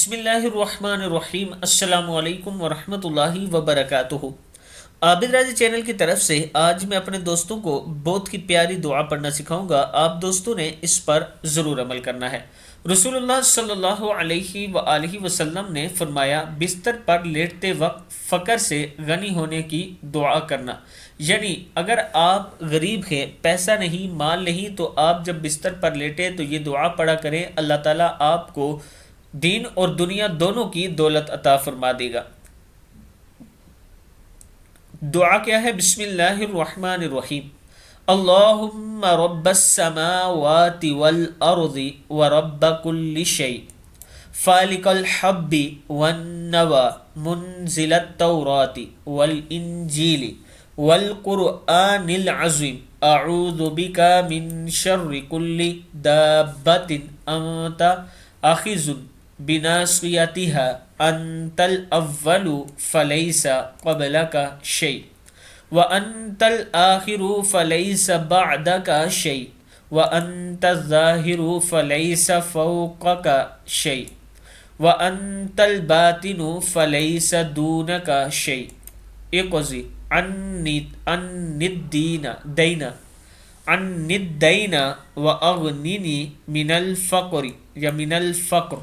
بسم اللہ الرحمن الرحیم۔ السلام علیکم ورحمۃ اللہ وبرکاتہ۔ عابد راضی چینل کی طرف سے آج میں اپنے دوستوں کو بہت کی پیاری دعا پڑھنا سکھاؤں گا۔ آپ دوستوں نے اس پر ضرور عمل کرنا ہے۔ رسول اللہ صلی اللہ علیہ وآلہ وسلم نے فرمایا، بستر پر لیٹتے وقت فقر سے غنی ہونے کی دعا کرنا، یعنی اگر آپ غریب ہیں، پیسہ نہیں، مال نہیں، تو آپ جب بستر پر لیٹے تو یہ دعا پڑھا کریں، اللہ تعالیٰ آپ کو دین اور دنیا دونوں کی دولت عطا فرما دے گا۔ دعا کیا ہے؟ بسم اللہ الرحمن الرحیم۔ اللہم رب السماوات والارض ورب کل شیء فالق الحب والنوى منزل التوراة والانجیل والقرآن العظیم اعوذ بک من شر کل دابۃ انت آخذ بناصیتها انت الاول فلیس قبلک شیء وانت الآخر فلیس بعدک شیء وانت الظاہر فلیس فوقک شیء وانت الباطن فلیس دونک شیء اقضی عنی الدین واغننی من الفقر یا من الفقر۔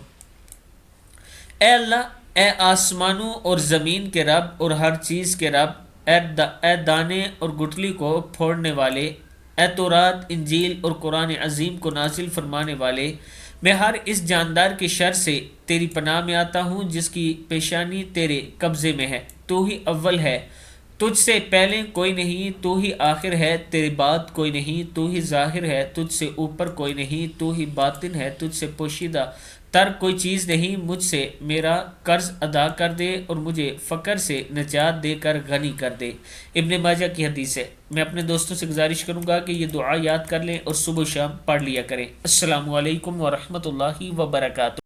اے اللہ، اے آسمانوں اور زمین کے رب اور ہر چیز کے رب، اے دانے اور گٹھلی کو پھوڑنے والے، اے تورات، انجیل اور قرآن عظیم کو نازل فرمانے والے، میں ہر اس جاندار کے شر سے تیری پناہ میں آتا ہوں جس کی پیشانی تیرے قبضے میں ہے۔ تو ہی اول ہے، تجھ سے پہلے کوئی نہیں، تو ہی آخر ہے، تیرے بعد کوئی نہیں، تو ہی ظاہر ہے، تجھ سے اوپر کوئی نہیں، تو ہی باطن ہے، تجھ سے پوشیدہ تر کوئی چیز نہیں۔ مجھ سے میرا قرض ادا کر دے اور مجھے فقر سے نجات دے کر غنی کر دے۔ ابن ماجہ کی حدیث ہے۔ میں اپنے دوستوں سے گزارش کروں گا کہ یہ دعا یاد کر لیں اور صبح و شام پڑھ لیا کریں۔ السلام علیکم ورحمۃ اللہ وبرکاتہ۔